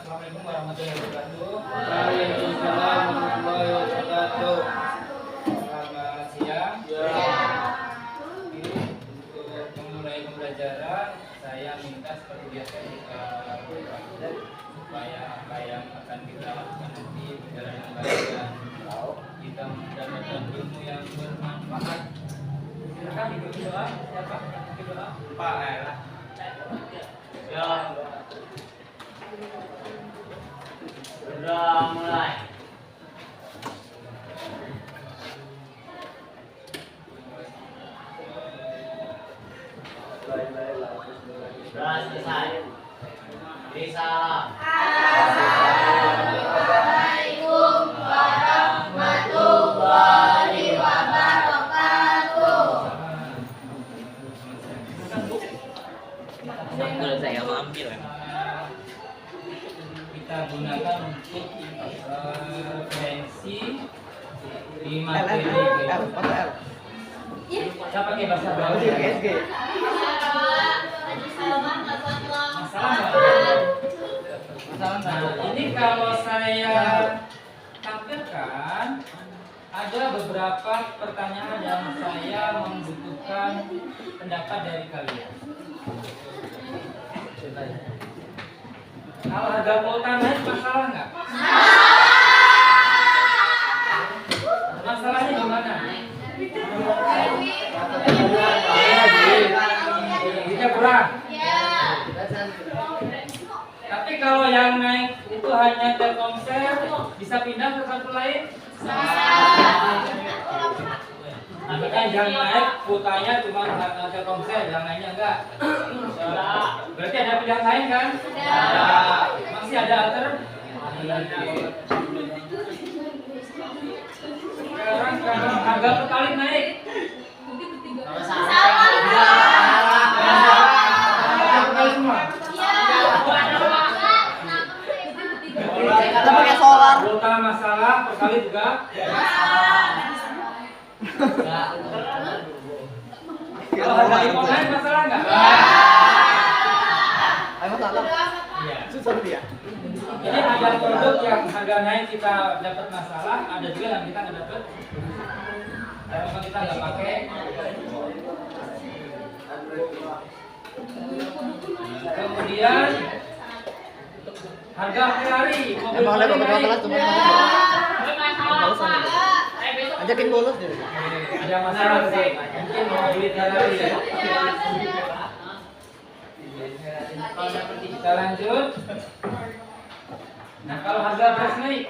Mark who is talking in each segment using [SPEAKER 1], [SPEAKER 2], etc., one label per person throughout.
[SPEAKER 1] Assalamualaikum warahmatullahi wabarakatuh.
[SPEAKER 2] Waalaikumsalam warahmatullahi wabarakatuh.
[SPEAKER 1] Selamat siang. Untuk memulai pembelajaran, saya minta seperti biasa kita supaya apa yang akan kita lakukan nanti berjalan dengan baik dan kita mendapatkan ilmu yang bermanfaat. Silakan ikuti doa. Siapa? Ikuti doa. Pak Ella. Ya.
[SPEAKER 2] Sudah mulai. Sudah selesai. Beri salam.
[SPEAKER 3] Assalamualaikum warahmatullahi wabarakatuh.
[SPEAKER 2] Sambil saya ambil.
[SPEAKER 1] Kita gunakan untuk referensi di materi kehidupan. Saya pakai bahasa Bali. Masalah. Nah, ini kalau saya tampilkan ada beberapa pertanyaan yang saya membutuhkan pendapat dari kalian. Kalau harga kuota naik masalah nggak? Masalahnya di mana? Duitnya kurang. Tapi kalau yang naik itu hanya Telkomsel, bisa pindah ke kartu lain? Tapi kan yang naik kuotanya cuma Telkomsel, yang lainnya enggak. Berarti ada pilihan lain kan? Ada. Masih ada alternatif. Sekarang kalau harga pertalite naik,
[SPEAKER 2] Kita pakai solar.
[SPEAKER 1] kuota masalah, pertalite juga. Kalau harga iPhone naik masalah nggak?
[SPEAKER 2] Ayo masalah.
[SPEAKER 1] Iya.
[SPEAKER 2] Susah dia.
[SPEAKER 1] Jadi ada produk yang harga naik kita dapat masalah, ada juga yang kita nggak dapat. Karena kita nggak pakai. Kemudian harga Ferrari, mobil
[SPEAKER 2] Emang ada
[SPEAKER 1] Ferrari
[SPEAKER 2] beberapa
[SPEAKER 1] naik.
[SPEAKER 2] kelas teman-teman. Ajakin bolos deh.
[SPEAKER 1] Ada masalah sih, mungkin mau beli Ferrari ya. Kita lanjut. Nah, kalau harga beras naik,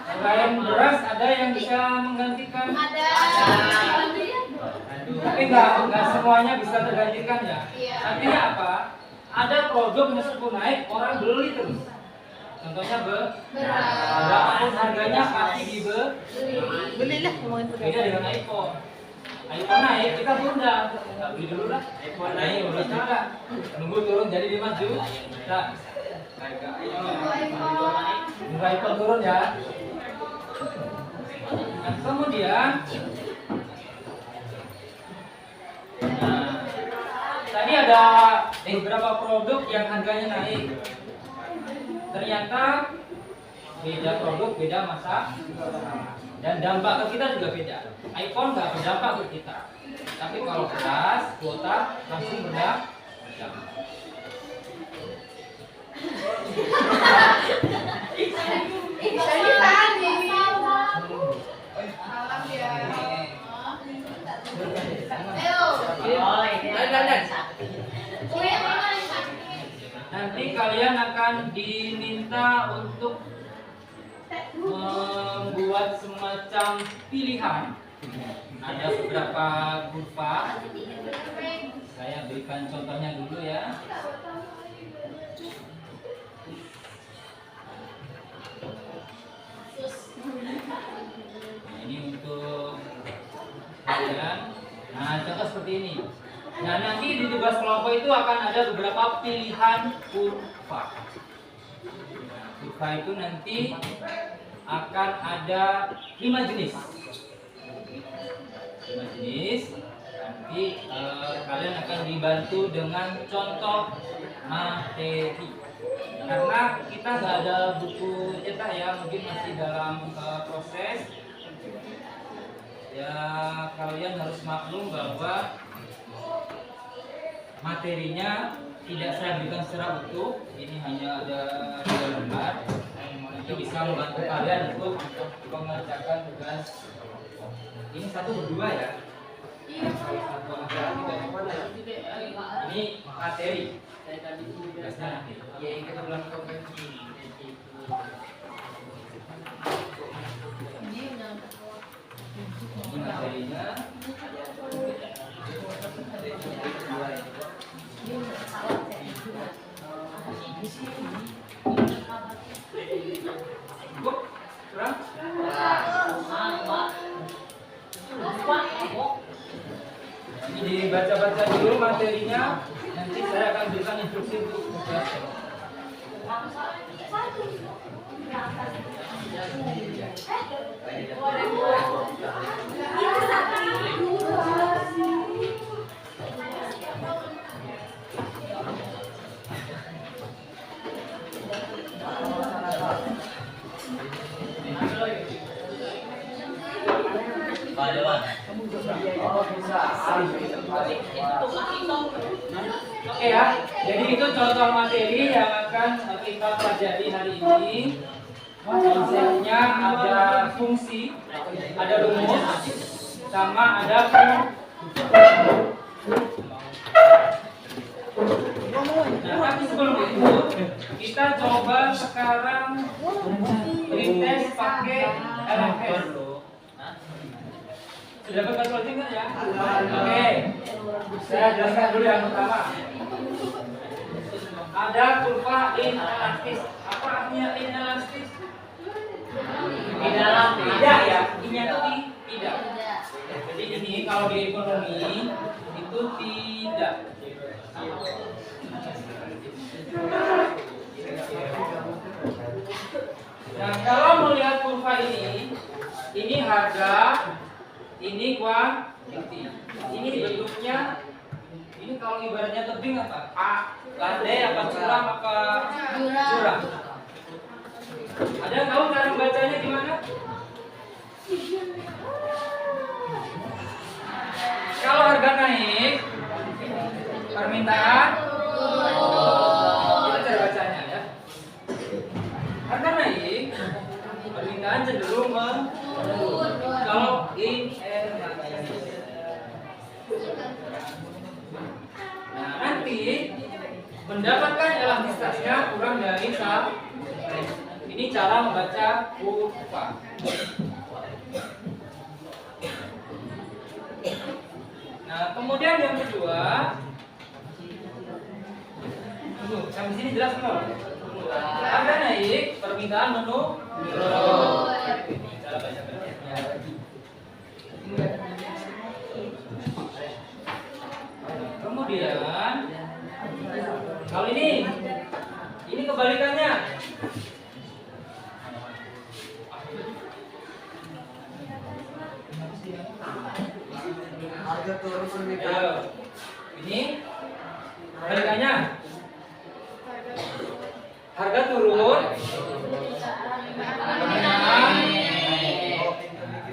[SPEAKER 1] selain beras ada yang bisa menggantikan. Tapi nggak semuanya bisa tergantikan ya. Artinya apa? Ada produk meskipun naik orang beli terus. Contohnya berapapun harganya pasti dibeli.
[SPEAKER 2] Belilah ngomongin
[SPEAKER 1] Beda dengan iPhone. iPhone naik kita tunda, nggak beli dulu lah. iPhone naik udah enggak. Nunggu turun jadi 5 juta. Nunggu iPhone turun ya. Nah, kemudian tadi ada beberapa produk yang harganya naik. Ternyata beda produk, beda masa, dan dampak ke kita juga beda. iPhone nggak berdampak ke kita, tapi kalau beras, kuota langsung berdampak. Nanti kalian akan diminta untuk membuat semacam pilihan. Ada beberapa kurva. Saya berikan contohnya dulu ya. Nah, ini untuk kalian. Nah, contoh seperti ini. Nah, nanti di tugas kelompok itu akan ada beberapa pilihan kurva. Kurva itu nanti akan ada 5 jenis. 5 jenis. Nanti kalian akan dibantu dengan contoh materi. Karena kita nggak ada buku cetak ya, mungkin masih dalam proses. Ya kalian harus maklum bahwa materinya tidak saya berikan secara utuh. Ini hanya ada 2 lembar. Itu bisa membantu kalian untuk mengerjakan tugas. Ini 1 berdua ya. Ini materi. Tugasnya nanti. Ya, ini kita ulang kompetensi. Ini materinya. Cukup? Kurang? Ini dibaca-baca dulu materinya. Nanti saya akan berikan instruksi untuk tugas. Oke ya, jadi itu contoh materi yang akan kita pelajari hari ini. Konsepnya ada fungsi, ada rumus, sama ada Nah, tapi sebelum itu kita coba sekarang tes pakai LMS. Sudah dapat closing kan ya? Oke. Saya jelaskan dulu yang pertama. Ada kurva inelastis. Apa artinya inelastis? Tidak ya. Ini itu tidak. Jadi ini kalau di ekonomi itu tidak. Nah, kalau melihat kurva ini harga, ini kuantiti. Ini bentuknya, ini kalau ibaratnya tebing apa? Landai apa curam apa curang? Ada yang tahu cara membacanya gimana? Kalau harga naik, permintaan itu cara bacanya ya. Harga naik, permintaan cenderung menurun. Kalau nah, nanti mendapatkan elastisitasnya kurang dari 1. Ini cara membaca kurva. Nah, kemudian yang kedua, sampai sini jelas belum? Harga naik, permintaan menurun. Cara baca bacanya. Kemudian, kalau ini kebalikannya.
[SPEAKER 2] Harga turun permintaan.
[SPEAKER 1] Ini kebalikannya. Harga turun, permintaan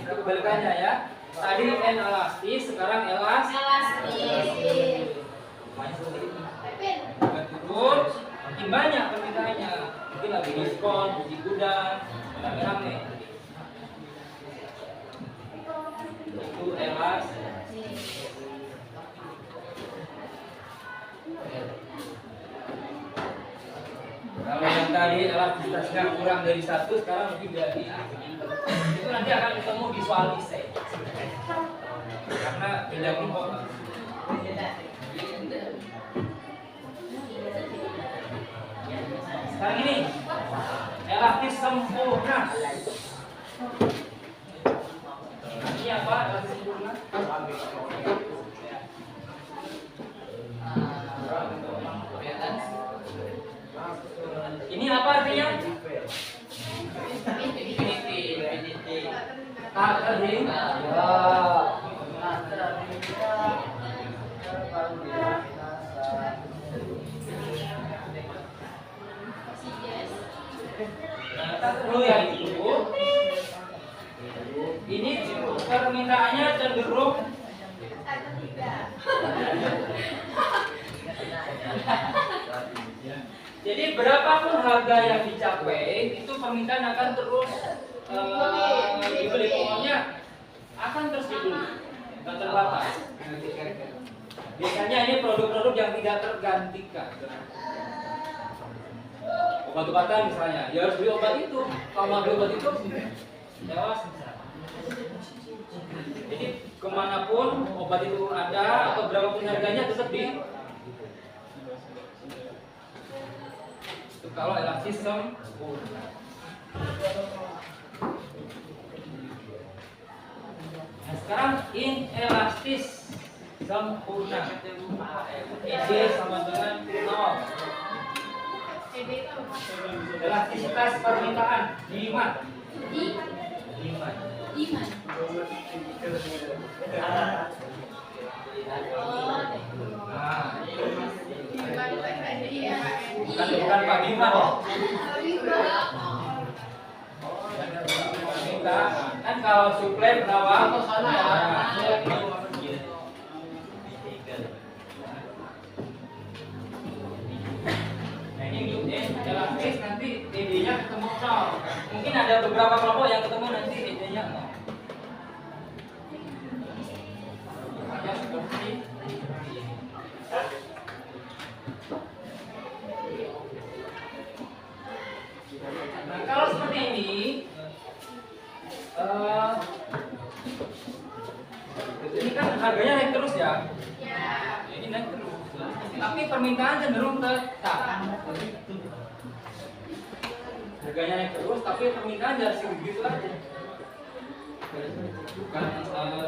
[SPEAKER 1] kebalikannya ya. Tadi inelastis, sekarang elastis. Harga turun, makin banyak permintaannya. Mungkin lagi diskon, puji gudang, rame-rame. Itu elastis. Kalau yang tadi elastisitasnya kurang dari 1, sekarang lebih dari itu nanti akan ketemu visualisasi. Karena beda kelompok. Sekarang ini elastis sempurna. Ini apa elastis sempurna? Ini apa artinya? Tak terding. Jadi berapapun harga yang dicapai, itu permintaan akan terus dibeli. Pokoknya akan terus dibeli, nggak terbatas. Biasanya ini produk-produk yang tidak tergantikan. Obat-obatan misalnya, ya harus beli obat itu. Kalau mau beli obat itu, jelas. Jadi kemanapun obat itu ada atau berapapun harganya tetap di. Itu kalau elastis sempurna. Nah, sekarang inelastis sempurna. ED sama dengan 0. Elastisitas permintaan demand. Bukan Pak Diman. Kan kalau suplai penawar elastis nanti ED-nya ketemu 0. Mungkin ada beberapa kelompok yang ketemu nanti ED-nya 0. Makanya seperti nah, kalau seperti ini kan harganya naik terus ya. Ini naik terus. Tapi permintaan cenderung tetap. Harganya naik terus, tapi permintaan dari segitu aja. Bukan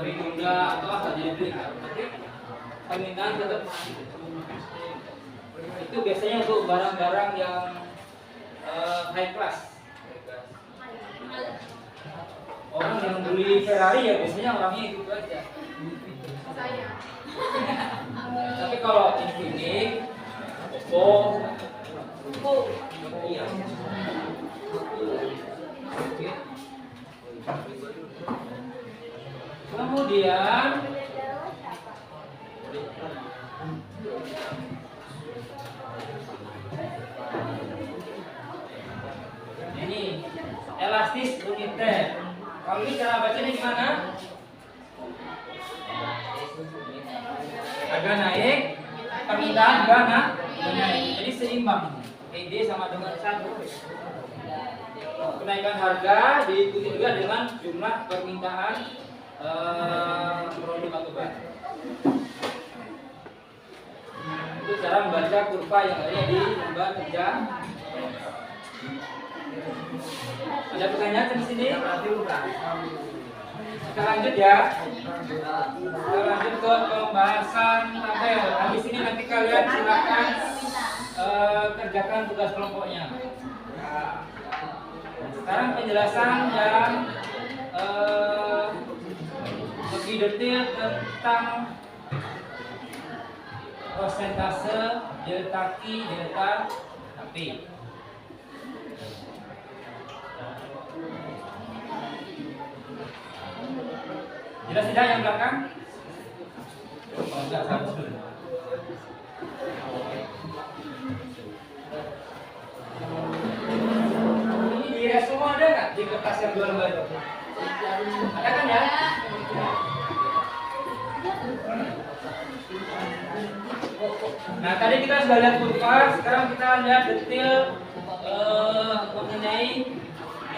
[SPEAKER 1] ditunda atau apa jadi beli, tapi permintaan tetap. Itu biasanya untuk barang-barang yang high class. Orang yang beli Ferrari ya biasanya orangnya itu aja. Tapi kalau Infinix, Oppo, iya. Kemudian ini elastis uniter. Kalau ini cara bacanya gimana? Harga naik, permintaan juga naik. Jadi seimbang. ED sama dengan 1. Kenaikan harga diikuti juga dengan jumlah permintaan produk atau barang. Itu cara membaca kurva yang ada di lembar kerja. Ada pertanyaan di sini? Kita lanjut ya. Kita lanjut ke pembahasan tabel. Habis ini nanti kalian silakan kerjakan tugas kelompoknya. Sekarang penjelasan yang lebih detail tentang persentase delta Q, delta P. Jelas tidak yang belakang? Oh, enggak, ini di resume ada nggak di kertas yang 2 lembar itu? Ada kan ya? Nah tadi kita sudah lihat kurva, sekarang kita lihat detail mengenai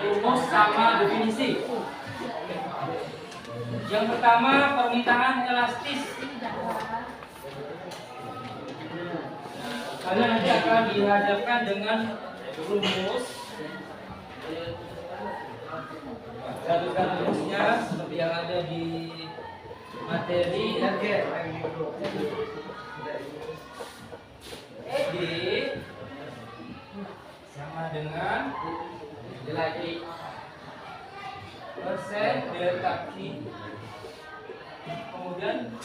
[SPEAKER 1] rumus sama definisi. Yang pertama permintaan elastis. Kalian nanti akan dihadapkan dengan rumus. Satukan rumusnya seperti yang ada di materi. ED sama dengan persen delta Q, kemudian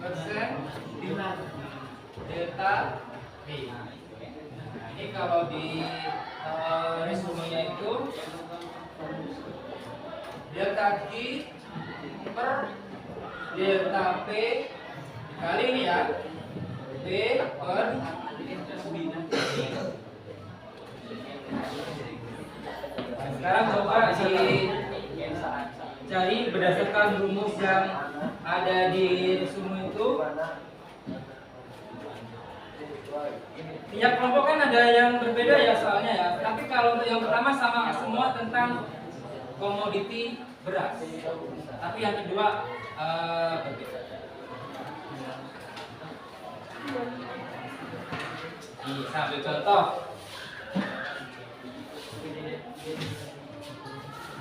[SPEAKER 1] persen delta P. Nah, ini kalau di resumenya itu delta Q per delta P kali ini ya. T per sekarang coba cari berdasarkan rumus yang ada di resume itu. Tiap kelompok kan ada yang berbeda ya soalnya ya. Tapi kalau untuk yang pertama sama semua tentang komoditi beras. Tapi yang kedua berbeda. Ini sambil contoh.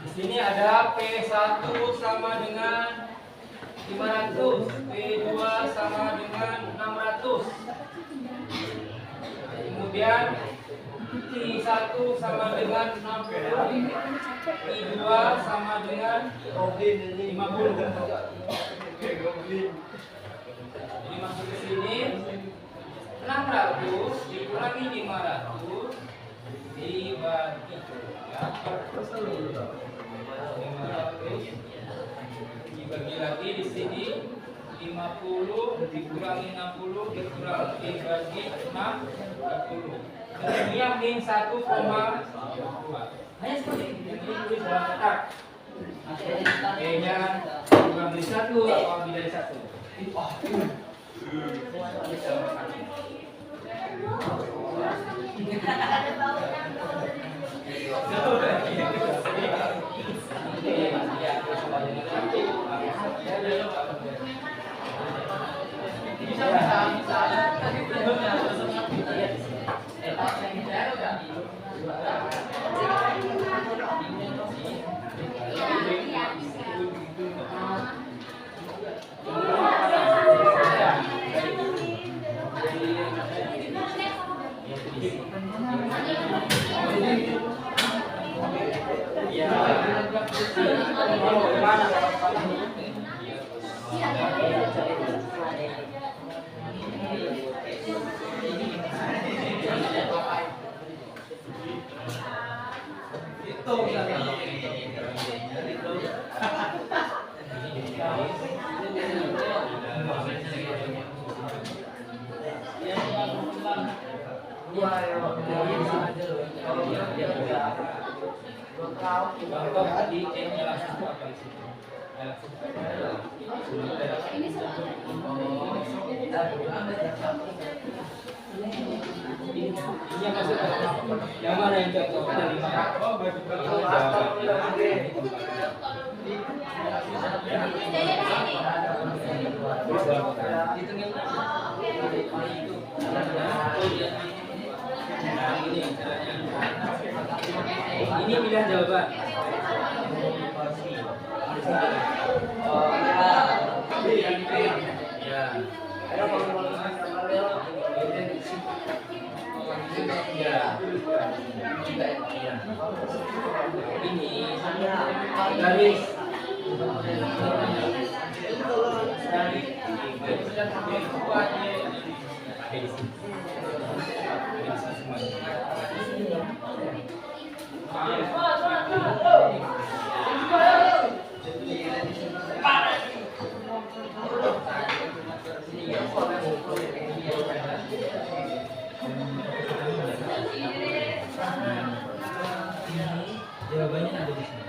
[SPEAKER 1] Di sini ada P1 sama dengan 500, P2 sama dengan 600. Kemudian I1 sama dengan 60, I2 sama dengan 50. Jadi masuk ke sini 600 dikurangi 500 dibagi 500 dibagi lagi di sini 50 dikurangi 60 dibagi 60. Kemudian min 1,2. Hanya seperti ini tulis dalam kotak. E-nya kurang dari 1 atau lebih dari 1. Yang mana yang cocok dari mana? Ini pilihan jawaban. Ini garis jawabannya ada di sini.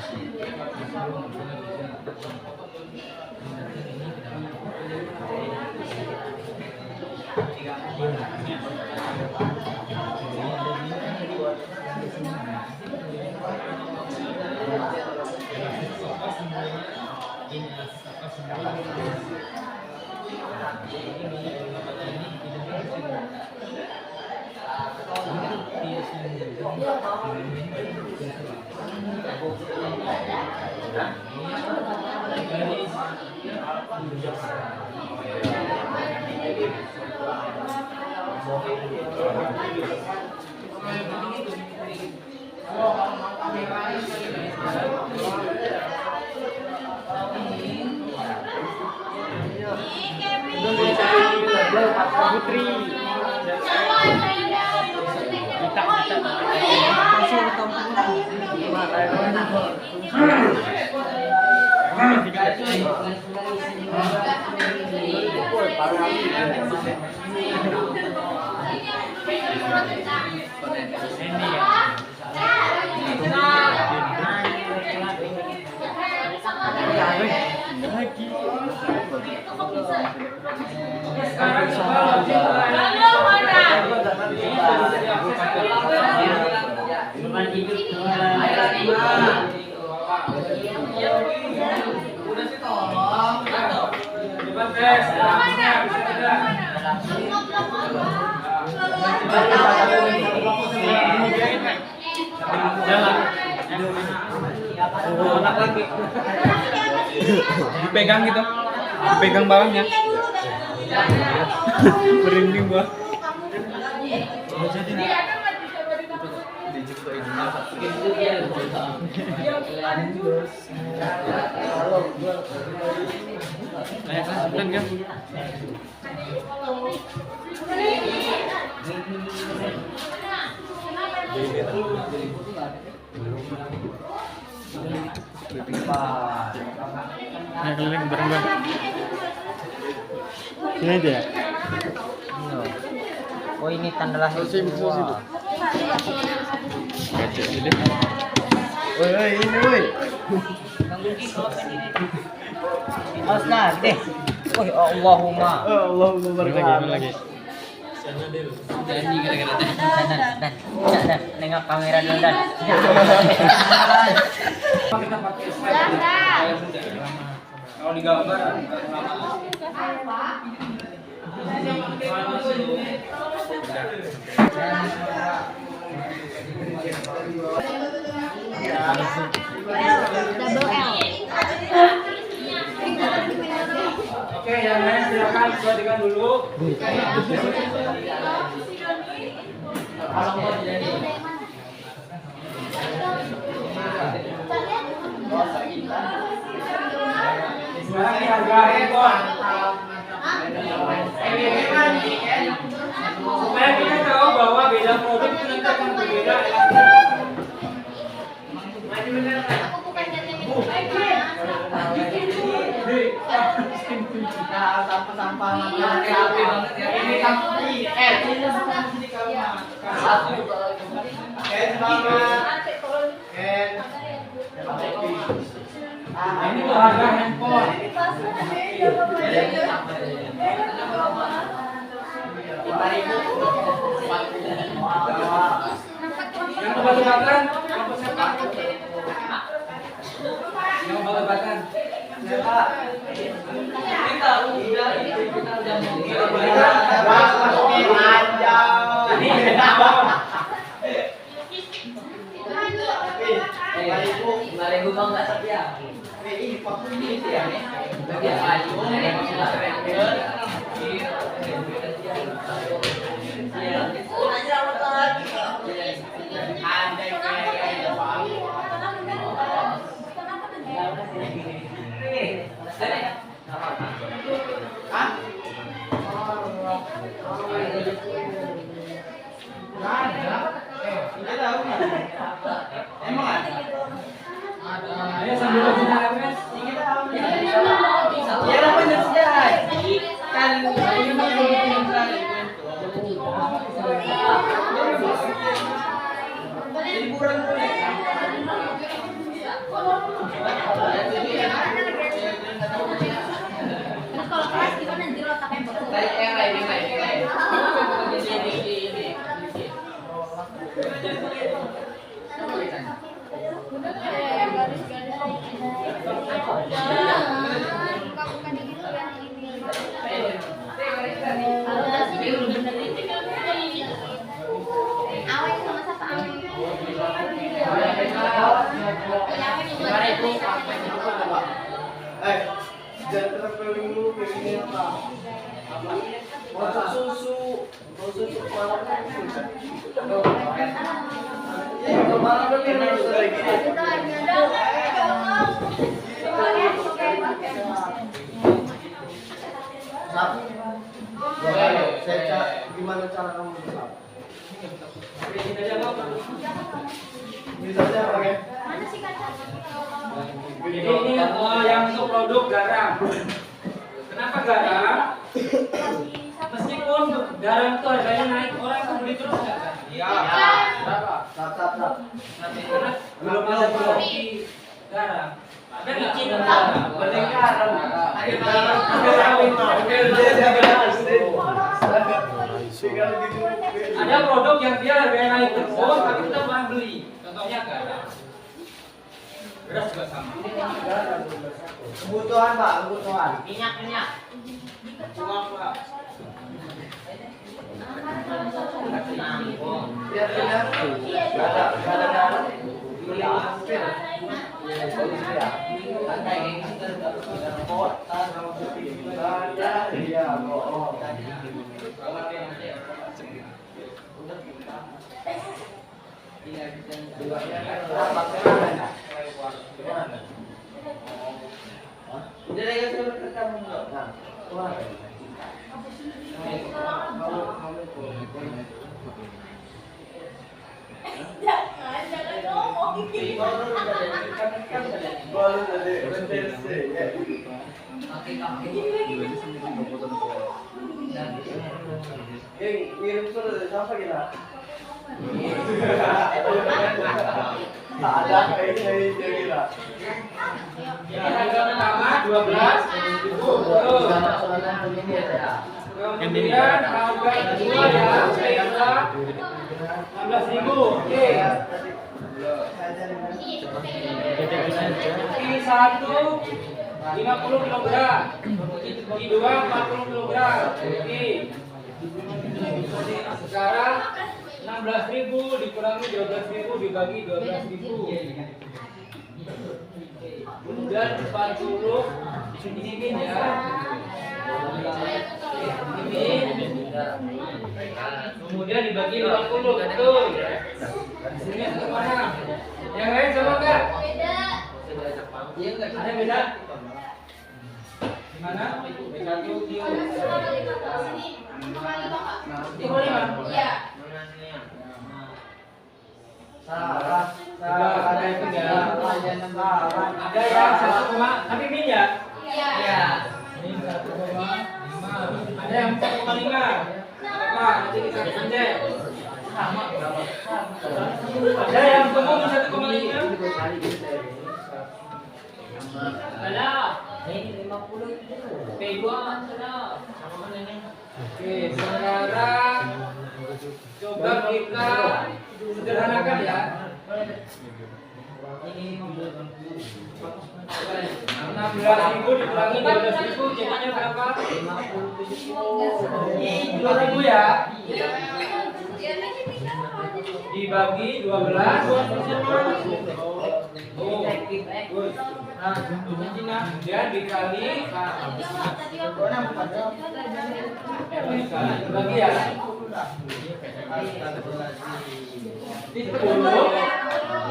[SPEAKER 1] Putri. Kita Sekarang coba coba tes, bisa tidak? Jalan. Anak lagi. Dipegang gitu. Dipegang bawahnya. Merinding gua. Kayak kan kan. Ayo keliling bareng-bareng. Sini aja ya?
[SPEAKER 2] Oh ini tanda lahir semua.
[SPEAKER 4] Woi, ini woi.
[SPEAKER 2] Awas lah, deh. Oh Allahumma.
[SPEAKER 4] Allahumma barik
[SPEAKER 1] Lagi.
[SPEAKER 2] Janji gara-gara dan nengok kamera dulu dan.
[SPEAKER 1] Kita pakai slide. Kalau digambar
[SPEAKER 3] Double L.
[SPEAKER 1] Oke, yang lain silakan perhatikan dulu. Sekarang ini harga handphone. Supaya kita tahu bahwa beda produk itu nanti akan berbeda.
[SPEAKER 4] sampah-sampah banget ya. Ini sampah
[SPEAKER 1] Ini tuh harga handphone. Yang obat-obatan, apa siapa? Yang obat-obatan. Siapa? Kita udah
[SPEAKER 4] masukin aja.
[SPEAKER 1] Ini handphone.
[SPEAKER 2] 5.000 bang nggak setia.
[SPEAKER 4] Emang ada?
[SPEAKER 1] Ayo sambil baca SMS.
[SPEAKER 4] Ya lah bener sih. Kan ini mah jadi kurang
[SPEAKER 3] Terus kalau kelas gimana nanti letaknya betul? Awet sama siapa awet?
[SPEAKER 4] jangan terpeling dulu kayak gini apa? Masak susu malam kemarin kan ini harus kayak gini. Sap. Gimana cara kamu sap? Ini saja pakai.
[SPEAKER 3] Mana sih kaca?
[SPEAKER 1] Jadi ini yang untuk produk garam. Kenapa garam? Meskipun garam itu harganya naik, orang akan beli terus nggak kan?
[SPEAKER 4] Iya. Berapa? Sap.
[SPEAKER 1] Karena belum ada produksi garam. Ada nggak Cina garam?
[SPEAKER 4] Beli garam.
[SPEAKER 1] Ada produk yang dia harganya naik terus, tapi kita orang beli. Contohnya garam. Beras juga sama.
[SPEAKER 4] Kebutuhan Pak, kebutuhan.
[SPEAKER 3] Minyak.
[SPEAKER 1] Cuma Pak.
[SPEAKER 4] Biar benar. Ada garam. Beli aspir. Bagus ya. Ada yang kota sama putih. Ada iya, bohong. Udah deh kita rekam enggak? Nah, keluar.
[SPEAKER 3] Jangan ngomong.
[SPEAKER 4] Baru tadi benterse ya. Kirim surat dari siapa kita? Ada kayaknya itu kita.
[SPEAKER 1] Harga pertama 12. Kemudian harga kedua ya, saya 16.000. Oke. Ini 1 50 kg. Ini 2 40 kg. Oke. Sekarang 16.000 dikurangi 12.000 dibagi 12.000. Kemudian 40 ini ya. Ini kemudian dibagi 50, betul. Sini ke mana? Yang lain sama enggak?
[SPEAKER 3] Beda.
[SPEAKER 1] Ada beda? Di mana? Satu kilo.
[SPEAKER 3] Iya.
[SPEAKER 4] Salah.
[SPEAKER 1] Ada yang tiga. Ada yang 1, tapi min ya?
[SPEAKER 3] Iya.
[SPEAKER 1] Min 1,5. Ada yang 1,5. Pak, nanti kita cek. Ada yang ngomong 1,5. Ada. Ini 50 itu. P2 Oke, sekarang coba kita sederhanakan ya. Ini 16.000 dikurangi 12.000 jadinya berapa? 2.000 ya. Dibagi 12. Kemudian dikali bagi ya. Di 10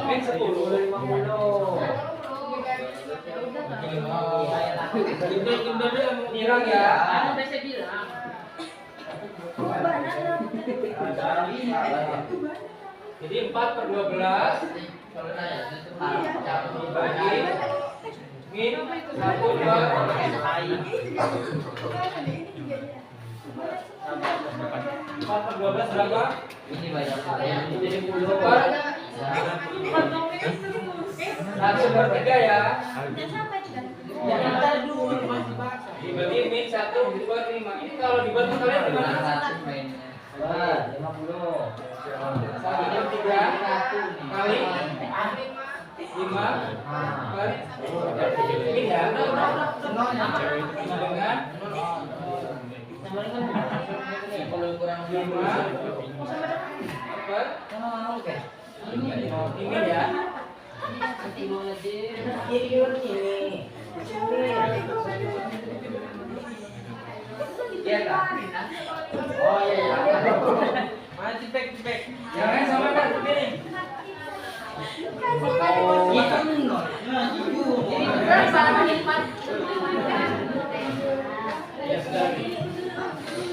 [SPEAKER 1] min 10 dari 50. Timbel yang nyirang ya. Jadi 4/12 dibagi min 4/12 berapa? Ini banyak. Jadi 1/3 ya. Dibagi min 1/5. Ini kalau dibantu kalian gimana? 1/3 kali 5 kali ini ya. Dengan 5 ini ya. Oh iya. Mana tipek. Jangan sama kan begini.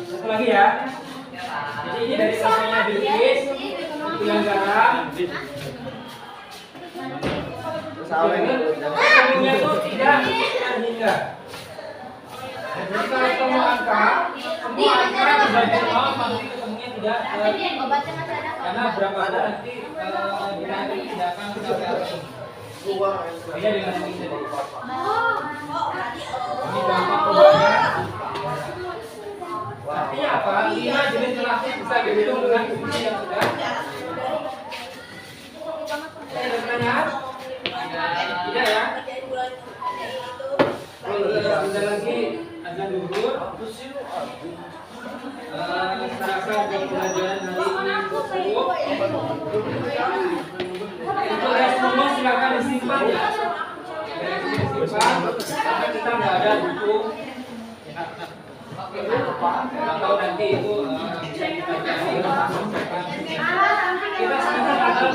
[SPEAKER 1] Satu lagi ya. Jadi ini dari rasanya bilis, itu yang garam. Sawinya itu tidak terhingga. Jadi kalau kamu angkat terbuka, semua aturan di bagian bawah pasti ketemunya tidak
[SPEAKER 3] Obatnya masih ada.
[SPEAKER 1] karena berapa ada nanti dinaikin tidak akan sampai atas. Beda dengan ini tadi. Ini gampang obatnya. Artinya apa? 5 jenis elastis bisa dihitung dengan fungsi yang sudah. Ada pertanyaan? Tidak ya? Ada lagi ada dulu. Serasa untuk pelajaran hari ini cukup. Untuk resumnya silakan disimpan ya. Disimpan karena kita nggak ada buku. Atau nanti itu bisa kita cari. Kita sekarang tanggal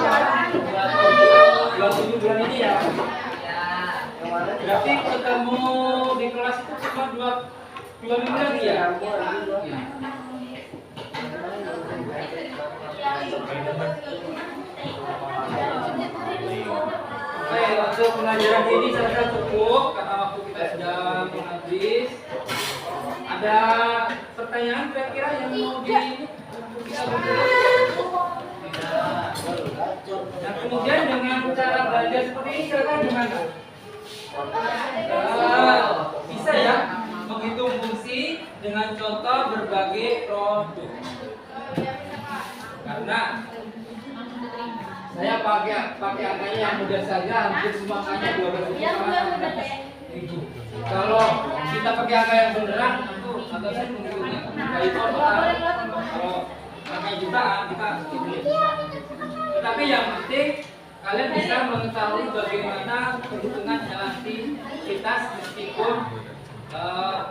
[SPEAKER 1] 27 bulan ini ya. Berarti ketemu di kelas itu cuma dua minggu lagi ya. Oke, untuk pelajaran ini saya rasa cukup karena waktu kita sudah habis. Ada pertanyaan kira-kira yang mau bisa Nah, kemudian dengan cara belajar seperti ini silakan gimana? Bisa ya menghitung fungsi dengan contoh berbagai produk. Karena saya pakai angkanya yang mudah saja, hampir semua angkanya 12.000. Kalau kita pakai angka yang beneran, itu agak sulit menghitungnya. Itu kalau angka jutaan kita hitung. Tetapi yang penting kalian bisa mengetahui bagaimana perhitungan elastisitas meskipun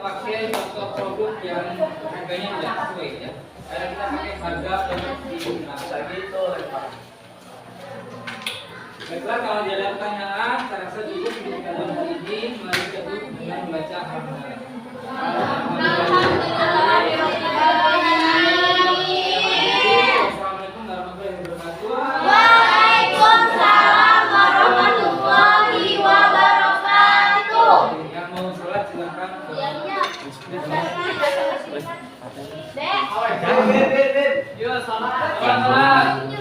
[SPEAKER 1] pakai contoh produk yang harganya tidak sesuai ya. Karena kita pakai harga promosi gitu. Baiklah, kalau tidak ada pertanyaan, saya rasa cukup untuk kalian hari ini. Mari kita tutup dengan membaca hamdalah. Wassalamualaikum warahmatullahi wabarakatuh.
[SPEAKER 3] Waalaikumsalam warahmatullahi wabarakatuh.
[SPEAKER 1] Yang mau sholat silakan.
[SPEAKER 3] Dek.
[SPEAKER 1] Yo, sholat.